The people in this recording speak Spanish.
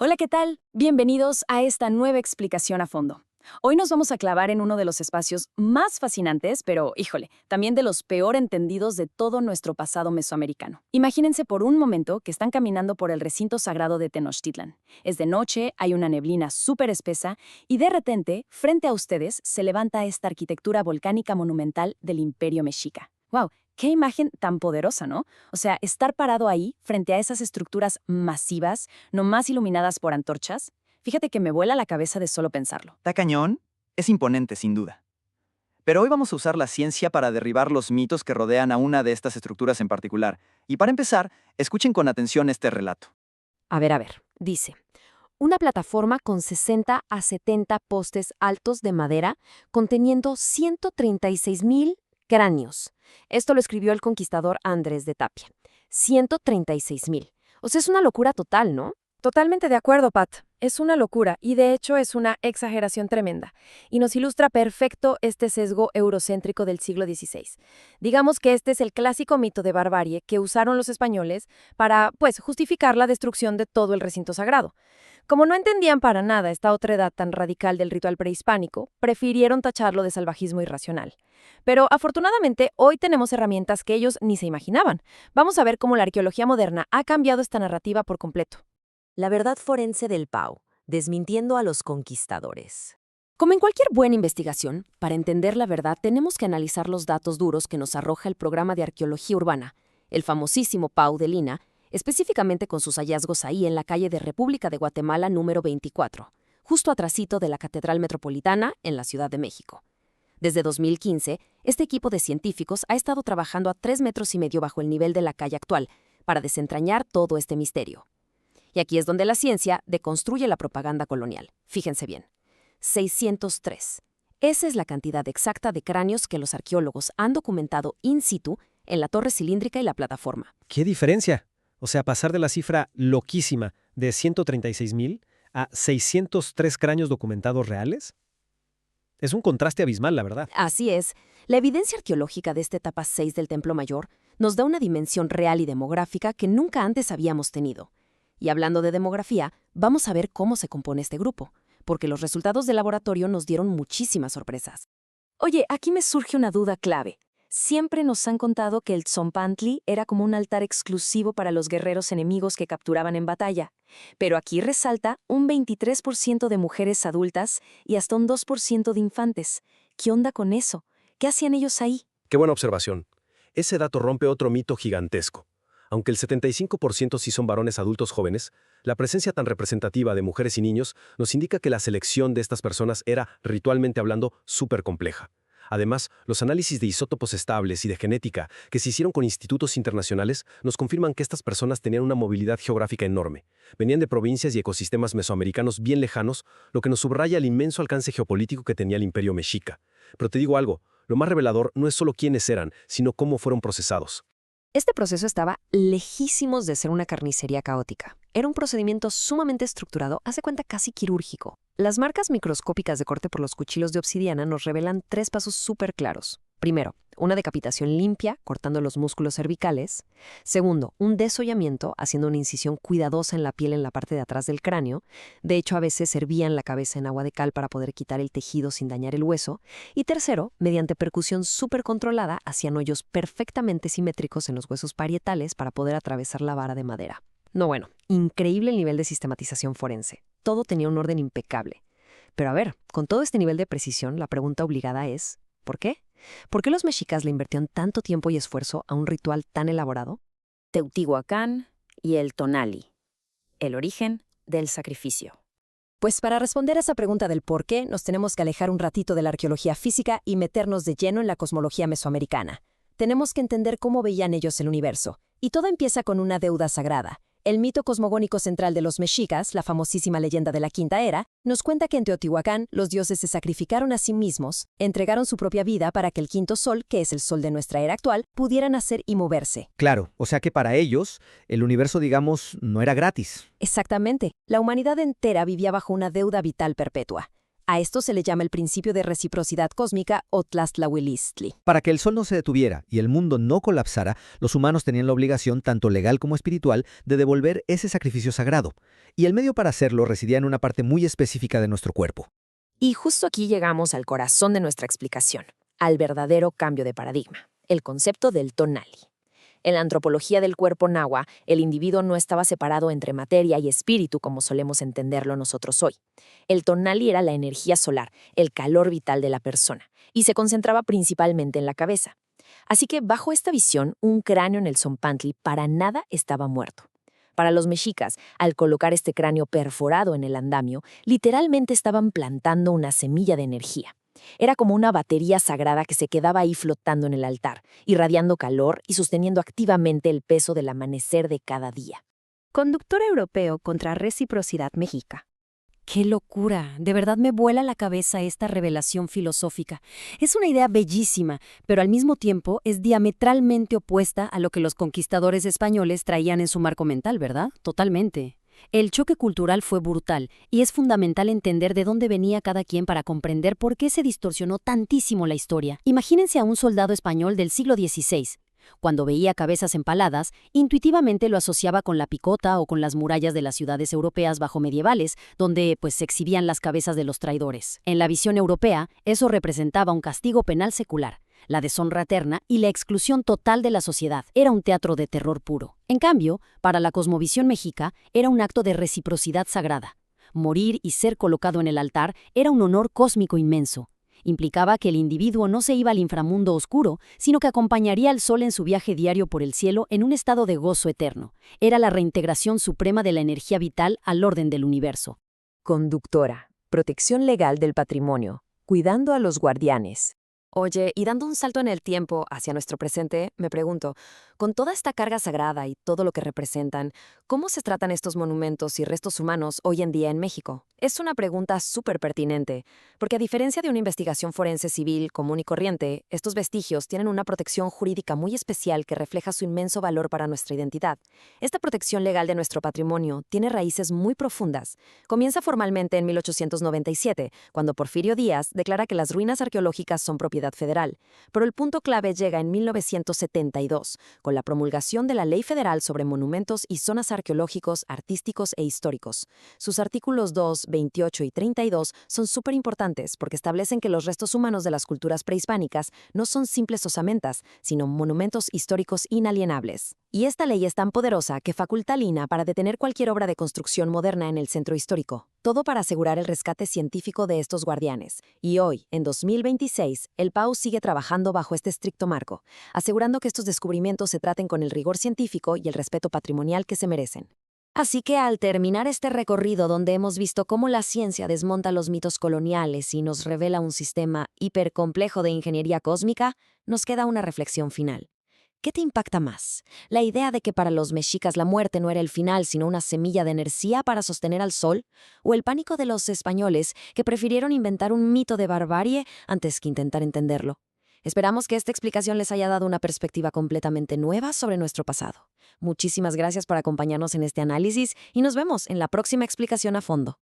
Hola, ¿qué tal? Bienvenidos a esta nueva explicación a fondo. Hoy nos vamos a clavar en uno de los espacios más fascinantes, pero, híjole, también de los peor entendidos de todo nuestro pasado mesoamericano. Imagínense por un momento que están caminando por el recinto sagrado de Tenochtitlan. Es de noche, hay una neblina súper espesa y de repente, frente a ustedes, se levanta esta arquitectura volcánica monumental del Imperio Mexica. ¡Wow! ¡Qué imagen tan poderosa!, ¿no? O sea, estar parado ahí, frente a esas estructuras masivas, nomás iluminadas por antorchas. Fíjate que me vuela la cabeza de solo pensarlo. ¿Está cañón? Es imponente, sin duda. Pero hoy vamos a usar la ciencia para derribar los mitos que rodean a una de estas estructuras en particular. Y para empezar, escuchen con atención este relato. A ver, dice, una plataforma con 60 a 70 postes altos de madera conteniendo 136,000 cráneos. Esto lo escribió el conquistador Andrés de Tapia. 136,000. O sea, es una locura total, ¿no? Totalmente de acuerdo, Pat. Es una locura y de hecho es una exageración tremenda. Y nos ilustra perfecto este sesgo eurocéntrico del siglo XVI. Digamos que este es el clásico mito de barbarie que usaron los españoles para, justificar la destrucción de todo el recinto sagrado. Como no entendían para nada esta otra edad tan radical del ritual prehispánico, prefirieron tacharlo de salvajismo irracional. Pero afortunadamente hoy tenemos herramientas que ellos ni se imaginaban. Vamos a ver cómo la arqueología moderna ha cambiado esta narrativa por completo. La verdad forense del Pau, desmintiendo a los conquistadores. Como en cualquier buena investigación, para entender la verdad tenemos que analizar los datos duros que nos arroja el programa de arqueología urbana, el famosísimo Pau de Lina, específicamente con sus hallazgos ahí en la calle de República de Guatemala número 24, justo atrasito de la Catedral Metropolitana en la Ciudad de México. Desde 2015, este equipo de científicos ha estado trabajando a 3,5 metros bajo el nivel de la calle actual para desentrañar todo este misterio. Y aquí es donde la ciencia deconstruye la propaganda colonial. Fíjense bien. 603. Esa es la cantidad exacta de cráneos que los arqueólogos han documentado in situ en la torre cilíndrica y la plataforma. ¿Qué diferencia? O sea, pasar de la cifra loquísima de 136,000 a 603 cráneos documentados reales. Es un contraste abismal, la verdad. Así es. La evidencia arqueológica de esta etapa 6 del Templo Mayor nos da una dimensión real y demográfica que nunca antes habíamos tenido. Y hablando de demografía, vamos a ver cómo se compone este grupo, porque los resultados del laboratorio nos dieron muchísimas sorpresas. Oye, aquí me surge una duda clave. Siempre nos han contado que el Tzompantli era como un altar exclusivo para los guerreros enemigos que capturaban en batalla, pero aquí resalta un 23% de mujeres adultas y hasta un 2% de infantes. ¿Qué onda con eso? ¿Qué hacían ellos ahí? Qué buena observación. Ese dato rompe otro mito gigantesco. Aunque el 75% sí son varones adultos jóvenes, la presencia tan representativa de mujeres y niños nos indica que la selección de estas personas era, ritualmente hablando, súper compleja. Además, los análisis de isótopos estables y de genética que se hicieron con institutos internacionales nos confirman que estas personas tenían una movilidad geográfica enorme. Venían de provincias y ecosistemas mesoamericanos bien lejanos, lo que nos subraya el inmenso alcance geopolítico que tenía el Imperio Mexica. Pero te digo algo, lo más revelador no es solo quiénes eran, sino cómo fueron procesados. Este proceso estaba lejísimos de ser una carnicería caótica. Era un procedimiento sumamente estructurado, hace cuenta casi quirúrgico. Las marcas microscópicas de corte por los cuchillos de obsidiana nos revelan 3 pasos súper claros. Primero, una decapitación limpia, cortando los músculos cervicales. Segundo, un desollamiento, haciendo una incisión cuidadosa en la piel en la parte de atrás del cráneo. De hecho, a veces hervían la cabeza en agua de cal para poder quitar el tejido sin dañar el hueso. Y tercero, mediante percusión súper controlada, hacían hoyos perfectamente simétricos en los huesos parietales para poder atravesar la vara de madera. No, bueno, increíble el nivel de sistematización forense. Todo tenía un orden impecable. Pero a ver, con todo este nivel de precisión, la pregunta obligada es, ¿por qué? ¿Por qué los mexicas le invirtieron tanto tiempo y esfuerzo a un ritual tan elaborado? Teotihuacán y el Tonali. El origen del sacrificio. Pues para responder a esa pregunta del por qué, nos tenemos que alejar un ratito de la arqueología física y meternos de lleno en la cosmología mesoamericana. Tenemos que entender cómo veían ellos el universo. Y todo empieza con una deuda sagrada. El mito cosmogónico central de los mexicas, la famosísima leyenda de la Quinta Era, nos cuenta que en Teotihuacán los dioses se sacrificaron a sí mismos, entregaron su propia vida para que el quinto sol, que es el sol de nuestra era actual, pudiera nacer y moverse. Claro, o sea que para ellos, el universo, digamos, no era gratis. Exactamente. La humanidad entera vivía bajo una deuda vital perpetua. A esto se le llama el principio de reciprocidad cósmica o Tlaztlahuilistli. Para que el sol no se detuviera y el mundo no colapsara, los humanos tenían la obligación, tanto legal como espiritual, de devolver ese sacrificio sagrado. Y el medio para hacerlo residía en una parte muy específica de nuestro cuerpo. Y justo aquí llegamos al corazón de nuestra explicación, al verdadero cambio de paradigma, el concepto del tonali. En la antropología del cuerpo nahua, el individuo no estaba separado entre materia y espíritu como solemos entenderlo nosotros hoy. El tonali era la energía solar, el calor vital de la persona, y se concentraba principalmente en la cabeza. Así que bajo esta visión, un cráneo en el Zompantli para nada estaba muerto. Para los mexicas, al colocar este cráneo perforado en el andamio, literalmente estaban plantando una semilla de energía. Era como una batería sagrada que se quedaba ahí flotando en el altar, irradiando calor y sosteniendo activamente el peso del amanecer de cada día. Conductor europeo contra reciprocidad mexica. ¡Qué locura! De verdad me vuela la cabeza esta revelación filosófica. Es una idea bellísima, pero al mismo tiempo es diametralmente opuesta a lo que los conquistadores españoles traían en su marco mental, ¿verdad? Totalmente. El choque cultural fue brutal y es fundamental entender de dónde venía cada quien para comprender por qué se distorsionó tantísimo la historia. Imagínense a un soldado español del siglo XVI. Cuando veía cabezas empaladas, intuitivamente lo asociaba con la picota o con las murallas de las ciudades europeas bajo medievales, donde se exhibían las cabezas de los traidores. En la visión europea, eso representaba un castigo penal secular, la deshonra eterna y la exclusión total de la sociedad. Era un teatro de terror puro. En cambio, para la cosmovisión mexica, era un acto de reciprocidad sagrada. Morir y ser colocado en el altar era un honor cósmico inmenso. Implicaba que el individuo no se iba al inframundo oscuro, sino que acompañaría al sol en su viaje diario por el cielo en un estado de gozo eterno. Era la reintegración suprema de la energía vital al orden del universo. Conductora, protección legal del patrimonio, cuidando a los guardianes. Oye, y dando un salto en el tiempo hacia nuestro presente, me pregunto, con toda esta carga sagrada y todo lo que representan, ¿cómo se tratan estos monumentos y restos humanos hoy en día en México? Es una pregunta súper pertinente, porque a diferencia de una investigación forense civil común y corriente, estos vestigios tienen una protección jurídica muy especial que refleja su inmenso valor para nuestra identidad. Esta protección legal de nuestro patrimonio tiene raíces muy profundas. Comienza formalmente en 1897, cuando Porfirio Díaz declara que las ruinas arqueológicas son propiedad federal, pero el punto clave llega en 1972, con la promulgación de la Ley Federal sobre Monumentos y Zonas Arqueológicos, Artísticos e Históricos. Sus artículos 2, 28 y 32 son súper importantes porque establecen que los restos humanos de las culturas prehispánicas no son simples osamentas, sino monumentos históricos inalienables. Y esta ley es tan poderosa que faculta al INAH para detener cualquier obra de construcción moderna en el centro histórico. Todo para asegurar el rescate científico de estos guardianes. Y hoy, en 2026, el PAU sigue trabajando bajo este estricto marco, asegurando que estos descubrimientos se traten con el rigor científico y el respeto patrimonial que se merecen. Así que al terminar este recorrido donde hemos visto cómo la ciencia desmonta los mitos coloniales y nos revela un sistema hipercomplejo de ingeniería cósmica, nos queda una reflexión final. ¿Qué te impacta más? ¿La idea de que para los mexicas la muerte no era el final, sino una semilla de energía para sostener al sol? ¿O el pánico de los españoles que prefirieron inventar un mito de barbarie antes que intentar entenderlo? Esperamos que esta explicación les haya dado una perspectiva completamente nueva sobre nuestro pasado. Muchísimas gracias por acompañarnos en este análisis y nos vemos en la próxima explicación a fondo.